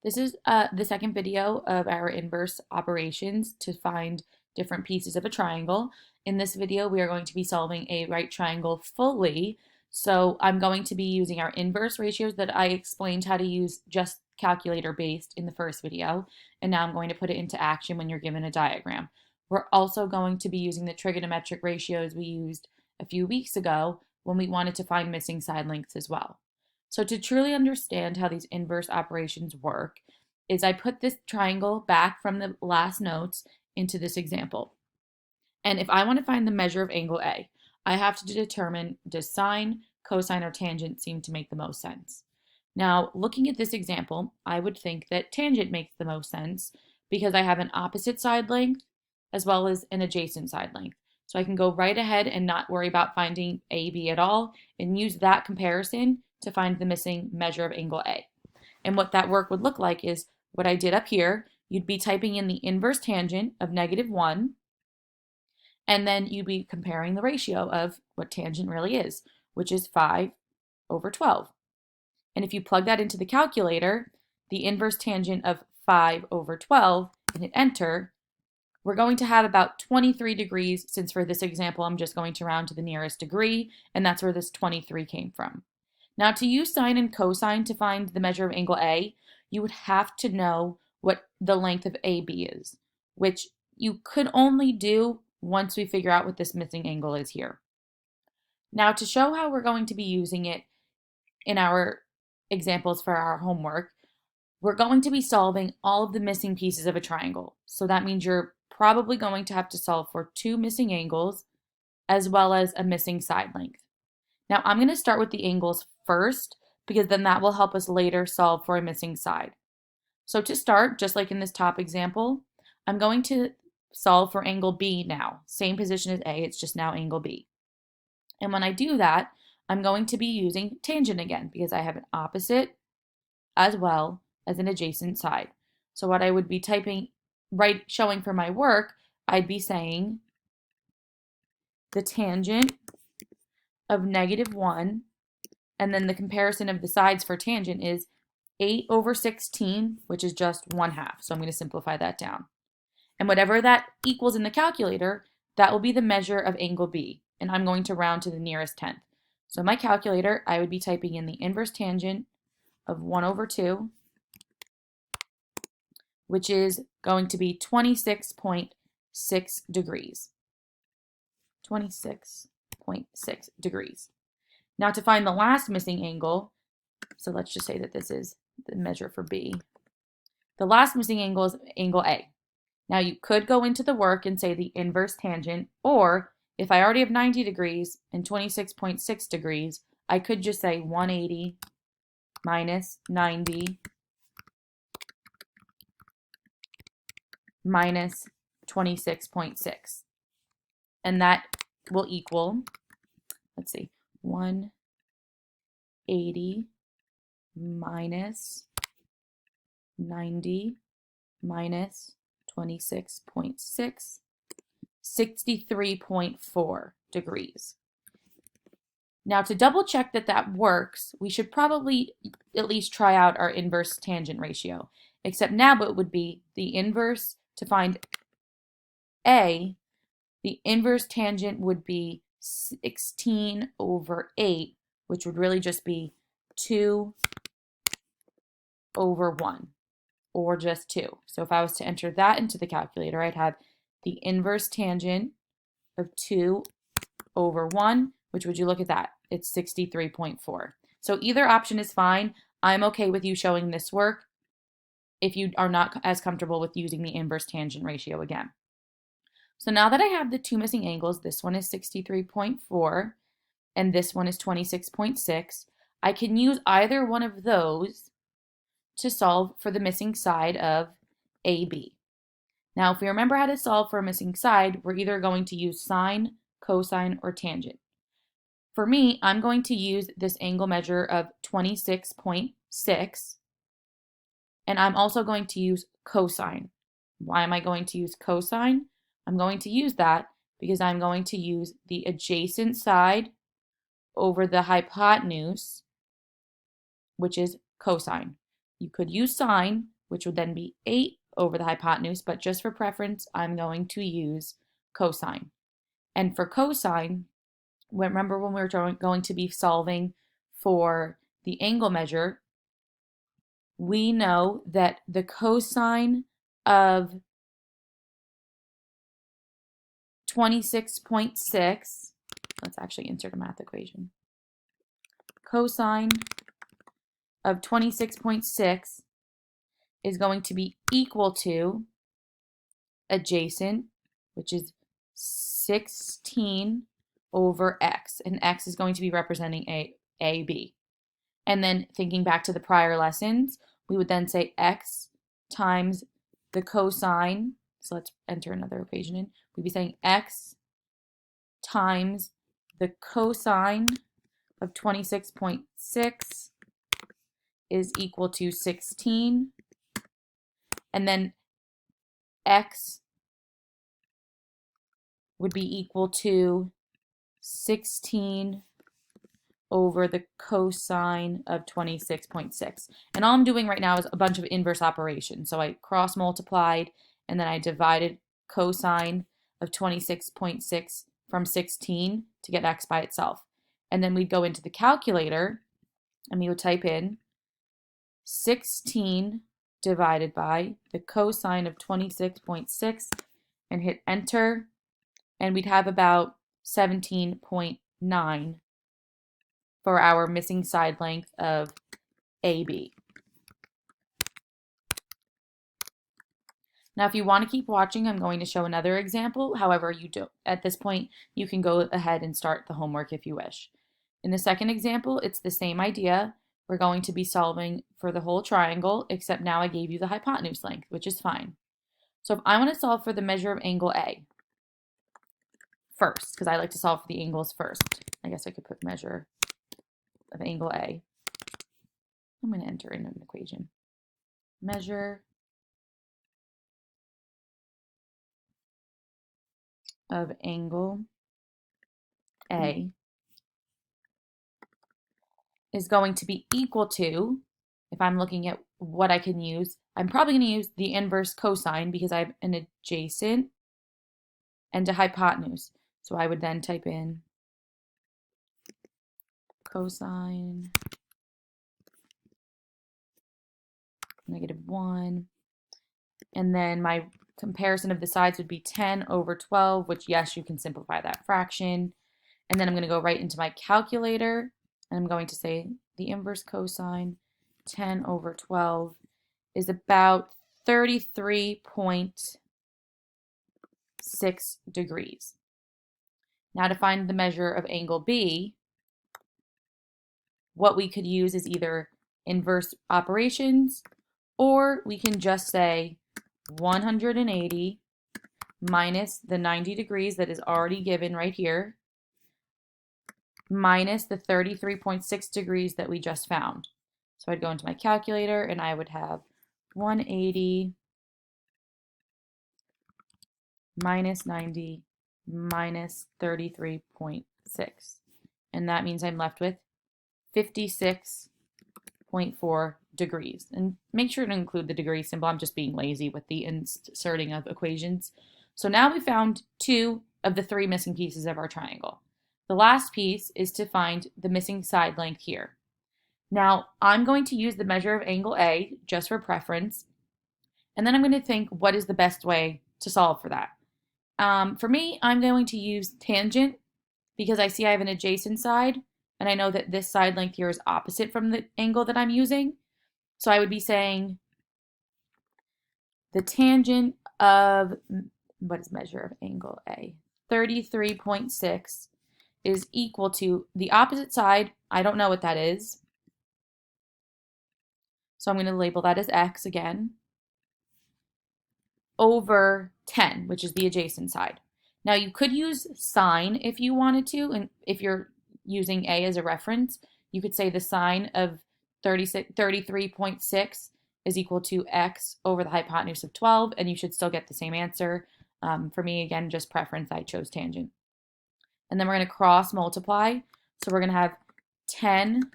This is the second video of our inverse operations to find different pieces of a triangle. In this video, we are going to be solving a right triangle fully. So I'm going to be using our inverse ratios that I explained how to use just calculator based in the first video. And now I'm going to put it into action when you're given a diagram. We're also going to be using the trigonometric ratios we used a few weeks ago when we wanted to find missing side lengths as well. So to truly understand how these inverse operations work is I put this triangle back from the last notes into this example. And if I want to find the measure of angle A, I have to determine does sine, cosine, or tangent seem to make the most sense. Now, looking at this example, I would think that tangent makes the most sense because I have an opposite side length as well as an adjacent side length. So I can go right ahead and not worry about finding AB at all and use that comparison to find the missing measure of angle A. And what that work would look like is what I did up here. You'd be typing in the inverse tangent of -1, and then you'd be comparing the ratio of what tangent really is, which is 5/12. And if you plug that into the calculator, the inverse tangent of 5/12, and hit enter, we're going to have about 23 degrees, since for this example, I'm just going to round to the nearest degree, and that's where this 23 came from. Now, to use sine and cosine to find the measure of angle A, you would have to know what the length of AB is, which you could only do once we figure out what this missing angle is here. Now, to show how we're going to be using it in our examples for our homework, we're going to be solving all of the missing pieces of a triangle. So that means you're probably going to have to solve for 2 missing angles as well as a missing side length. Now I'm going to start with the angles first because then that will help us later solve for a missing side. So to start, just like in this top example, I'm going to solve for angle B now. Same position as A, it's just now angle B. And when I do that, I'm going to be using tangent again because I have an opposite as well as an adjacent side. So what I would be typing, showing for my work, I'd be saying the tangent of -1, and then the comparison of the sides for tangent is 8/16, which is just 1/2. So I'm going to simplify that down. And whatever that equals in the calculator, that will be the measure of angle B. And I'm going to round to the nearest tenth. So in my calculator, I would be typing in the inverse tangent of 1/2, which is going to be 26.6 degrees. 26.6 degrees. Now to find the last missing angle, so let's just say that this is the measure for B. The last missing angle is angle A. Now you could go into the work and say the inverse tangent, or if I already have 90 degrees and 26.6 degrees, I could just say 180 minus 90 minus 26.6. And that will equal, let's see, 180 minus 90 minus 26.6, 63.4 degrees. Now to double check that that works, we should probably at least try out our inverse tangent ratio, except now it would be the inverse to find A, the inverse tangent would be 16/8, which would really just be 2/1, or just 2. So if I was to enter that into the calculator, I'd have the inverse tangent of 2/1, which would you look at that? It's 63.4. So either option is fine. I'm okay with you showing this work if you are not as comfortable with using the inverse tangent ratio again. So now that I have the 2 missing angles, this one is 63.4 and this one is 26.6, I can use either one of those to solve for the missing side of AB. Now, if we remember how to solve for a missing side, we're either going to use sine, cosine, or tangent. For me, I'm going to use this angle measure of 26.6, and I'm also going to use cosine. Why am I going to use cosine? I'm going to use that because I'm going to use the adjacent side over the hypotenuse, which is cosine. You could use sine, which would then be 8 over the hypotenuse, but just for preference, I'm going to use cosine. And for cosine, remember when we were going to be solving for the angle measure, we know that the cosine of 26.6, let's actually insert a math equation. Cosine of 26.6 is going to be equal to adjacent, which is 16 over x, and x is going to be representing AB. And then thinking back to the prior lessons, we would then say x times the cosine, so let's enter another equation in, we'd be saying x times the cosine of 26.6 is equal to 16, and then x would be equal to 16 over the cosine of 26.6. And all I'm doing right now is a bunch of inverse operations. So I cross multiplied and then I divided cosine of 26.6 from 16 to get x by itself. And then we'd go into the calculator and we would type in 16 divided by the cosine of 26.6 and hit enter. And we'd have about 17.9 for our missing side length of AB. Now, if you want to keep watching, I'm going to show another example. However, you don't. At this point, you can go ahead and start the homework if you wish. In the second example, it's the same idea. We're going to be solving for the whole triangle, except now I gave you the hypotenuse length, which is fine. So if I want to solve for the measure of angle A first, because I like to solve for the angles first. I guess I could put measure of angle A. I'm going to enter in an equation. Measure of angle A is going to be equal to, if I'm looking at what I can use, I'm probably going to use the inverse cosine because I have an adjacent and a hypotenuse. So I would then type in cosine -1, and then my comparison of the sides would be 10 over 12, which, yes, you can simplify that fraction. And then I'm going to go right into my calculator, and I'm going to say the inverse cosine 10 over 12 is about 33.6 degrees. Now to find the measure of angle B, what we could use is either inverse operations, or we can just say 180 minus the 90 degrees that is already given right here, minus the 33.6 degrees that we just found. So I'd go into my calculator and I would have 180 minus 90 minus 33.6. And that means I'm left with 56.4 degrees. And make sure to include the degree symbol. I'm just being lazy with the inserting of equations. So now we found 2 of the 3 missing pieces of our triangle. The last piece is to find the missing side length here. Now, I'm going to use the measure of angle A just for preference, and then I'm going to think what is the best way to solve for that. For me, I'm going to use tangent because I see I have an adjacent side, and I know that this side length here is opposite from the angle that I'm using. So I would be saying the tangent of, what is measure of angle A? 33.6 is equal to the opposite side. I don't know what that is. So I'm going to label that as x again, over 10, which is the adjacent side. Now you could use sine if you wanted to, and if you're using A as a reference, you could say the sine of 33.6 is equal to x over the hypotenuse of 12, and you should still get the same answer. For me, again, just preference, I chose tangent. And then we're going to cross multiply. So we're going to have 10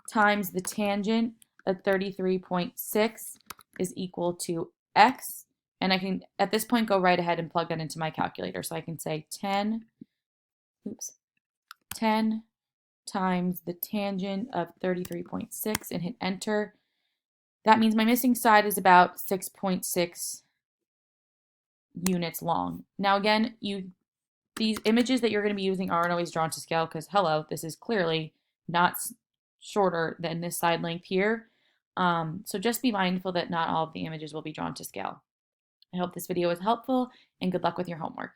times the tangent of 33.6 is equal to x. And I can, at this point, go right ahead and plug that into my calculator. So I can say 10 times the tangent of 33.6 and hit enter. That means my missing side is about 6.6 units long. Now again, these images that you're going to be using aren't always drawn to scale because, hello, this is clearly not shorter than this side length here. So just be mindful that not all of the images will be drawn to scale. I hope this video was helpful, and good luck with your homework.